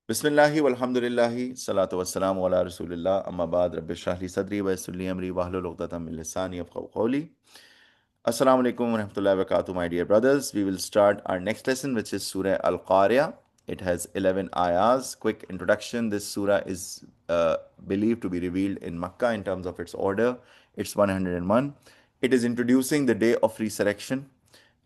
Bismillahi walhamdulillahi salatu wassalamu ala rasulillah amma ba'd rabbi shrah li sadri wa yassir li amri wahlul 'uqdatam min lisani yafqahu qawli. Assalamu alaikum wa rahmatullahi wa barakatuh, my dear brothers. We will start our next lesson, which is Surah Al Qa'riah. It has 11 ayahs. Quick introduction: this surah is believed to be revealed in Makkah in terms of its order. It's 101. It is introducing the day of resurrection,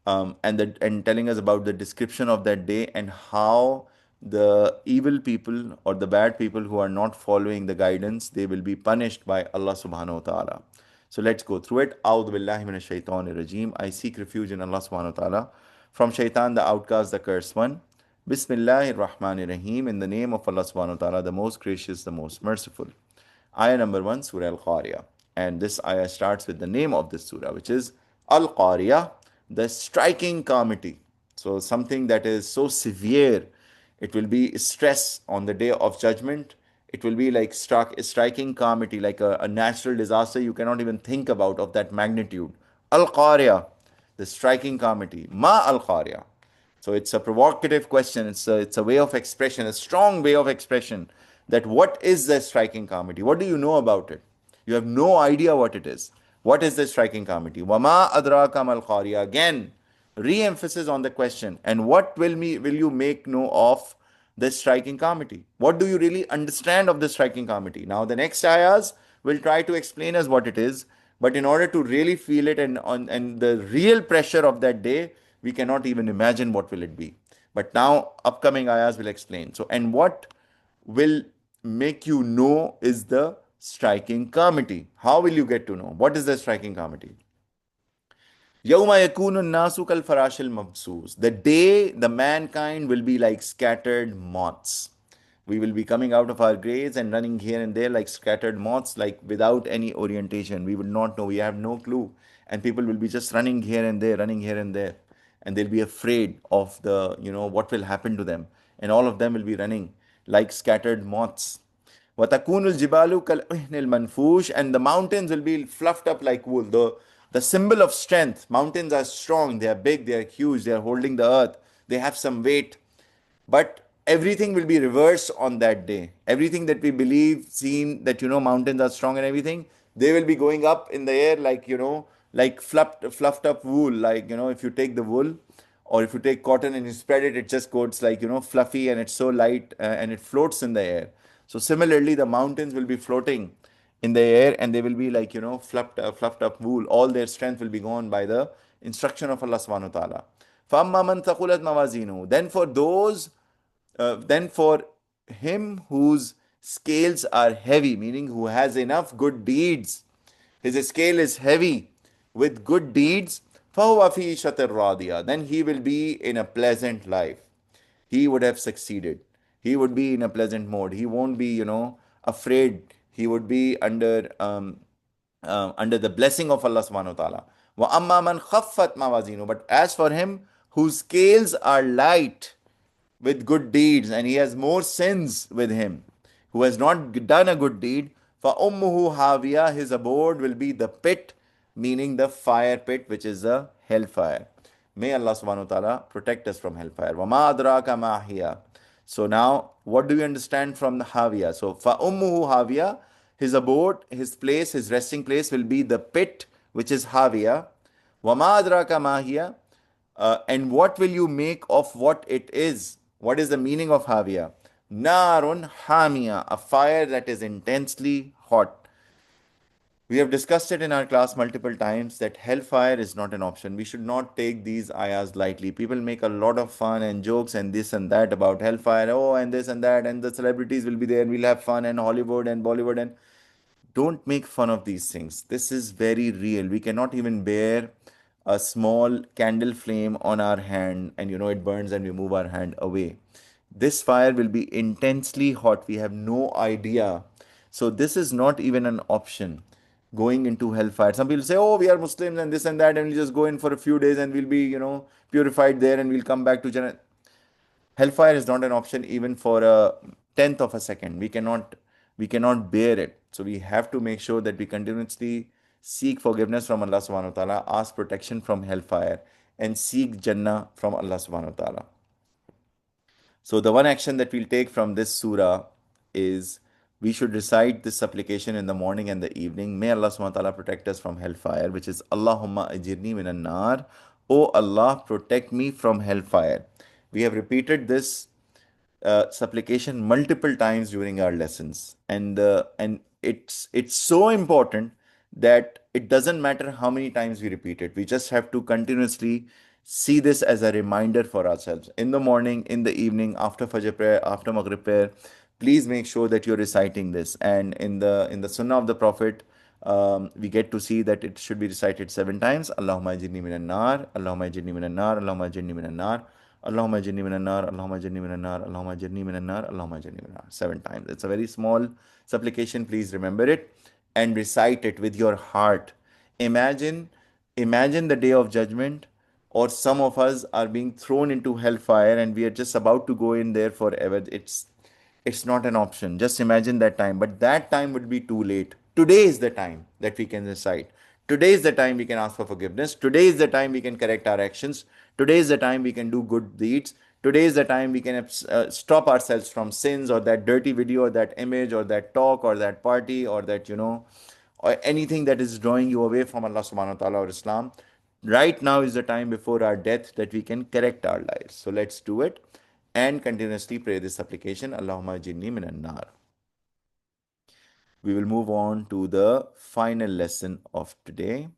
and telling us about the description of that day and how the evil people or the bad people who are not following the guidance, they will be punished by Allah subhanahu wa ta'ala. So let's go through it. A'udhu billahi minash shaitanir rajim. I seek refuge in Allah subhanahu wa ta'ala from shaitan, the outcast, the cursed one. Bismillahir Rahmanir Rahim. In the name of Allah subhanahu wa ta'ala, the most gracious, the most merciful. Ayah number 1, Surah Al Qa'riah. And this ayah starts with the name of this surah, which is Al Qa'riah, the striking calamity. So something that is so severe, it will be stress on the day of judgment. It will be like striking calamity, like a natural disaster you cannot even think about of that magnitude. Al Qa'riah, the striking calamity. Ma Al Qa'riah. So it's a provocative question. It's a way of expression, a strong way of expression. That what is the striking calamity? What do you know about it? You have no idea what it is. What is the striking calamity? Wama adraka mal qariya. Again, re-emphasis on the question. And what will you make know of the striking calamity? What do you really understand of the striking calamity? Now the next ayahs will try to explain us what it is. But in order to really feel it and the real pressure of that day, we cannot even imagine what will it be. But now upcoming ayahs will explain. So, and what will make you know is the striking calamity. How will you get to know? What is the striking calamity? Yawma yakunu nasu kal farashil mabsus. The day the mankind will be like scattered moths. We will be coming out of our graves and running here and there like scattered moths, like without any orientation. We will not know. We have no clue. And people will be just running here and there, running here and there. And they'll be afraid of what will happen to them. And all of them will be running like scattered moths. وَتَكُونُ الْجِبَالُ كَالْعِهْنِ الْمَنْفُوشِ. And the mountains will be fluffed up like wool. The symbol of strength. Mountains are strong, they are big, they are huge, they are holding the earth, they have some weight. But everything will be reversed on that day. Everything that we believe, seen, that mountains are strong and everything, they will be going up in the air like, like fluffed up wool. Like, if you take the wool or if you take cotton and you spread it, it just goes like, fluffy, and it's so light, and it floats in the air. So similarly, the mountains will be floating in the air, and they will be like, fluffed up wool. All their strength will be gone by the instruction of Allah subhanahu wa ta'ala. فَأَمَّا مَنْ ثَقُلَتْ مَوَازِينُهُ. Then for him whose scales are heavy, meaning who has enough good deeds, his scale is heavy with good deeds, فَهُوَ فِي شَةٍ رَاضِيَةٍ. Then he will be in a pleasant life. He would have succeeded. He would be in a pleasant mode. He won't be, afraid. He would be under the blessing of Allah subhanahu wa ta'ala. وَأَمَّا مَنْ خَفَّتْ مَوَازِينُهُ. But as for him whose scales are light with good deeds, and he has more sins with him, who has not done a good deed, فَأُمُّهُ هَاوِيَةٌ. His abode will be the pit, meaning the fire pit, which is the hellfire. May Allah subhanahu wa ta'ala protect us from hellfire. وَمَا أَدْرَاكَ مَا هِيَ. So now, what do we understand from the Haviya? So, فَأُمُّهُ Haviya, his abode, his place, his resting place will be the pit, which is Haviya. وَمَا أَدْرَاكَ مَا هِيَ. And what will you make of what it is? What is the meaning of Haviya? Narun Hamiya, a fire that is intensely hot. We have discussed it in our class multiple times that hellfire is not an option. We should not take these ayahs lightly. People make a lot of fun and jokes and this and that about hellfire. Oh, and this and that, and the celebrities will be there, and we'll have fun, and Hollywood and Bollywood. And don't make fun of these things. This is very real. We cannot even bear a small candle flame on our hand, and it burns and we move our hand away. This fire will be intensely hot. We have no idea. So this is not even an option, going into hellfire. Some people say, oh, we are Muslims and this and that, and we'll just go in for a few days and we'll be, purified there, and we'll come back to Jannah. Hellfire is not an option even for a tenth of a second. We cannot bear it. So we have to make sure that we continuously seek forgiveness from Allah subhanahu wa ta'ala, ask protection from hellfire, and seek Jannah from Allah subhanahu wa ta'ala. So the one action that we'll take from this surah is we should recite this supplication in the morning and the evening. May Allah SWT protect us from hellfire, which is Allahumma ajirni minan nar. O Allah, protect me from hellfire. We have repeated this supplication multiple times during our lessons, and it's so important that it doesn't matter how many times we repeat it. We just have to continuously see this as a reminder for ourselves in the morning, in the evening, after Fajr prayer, after Maghrib prayer. Please make sure that you're reciting this. And in the Sunnah of the Prophet, we get to see that it should be recited 7 times. Allahumma ajirni minan nar, Allahumma ajirni minan nar, Allahumma ajirni minan nar, Allahumma ajirni minan nar, Allahumma ajirni minan nar, Allahumma ajirni minan nar, Allahumma ajirni minan nar. 7 times. It's a very small supplication. Please remember it and recite it with your heart. Imagine, imagine the day of judgment, or some of us are being thrown into hellfire and we are just about to go in there forever. It's not an option. Just imagine that time. But that time would be too late. Today is the time that we can recite. Today is the time we can ask for forgiveness. Today is the time we can correct our actions. Today is the time we can do good deeds. Today is the time we can stop ourselves from sins, or that dirty video, or that image, or that talk, or that party, or that, or anything that is drawing you away from Allah subhanahu wa ta'ala or Islam. Right now is the time before our death that we can correct our lives. So let's do it and continuously pray this supplication. Allahumma jinni minan nar. We will move on to the final lesson of today.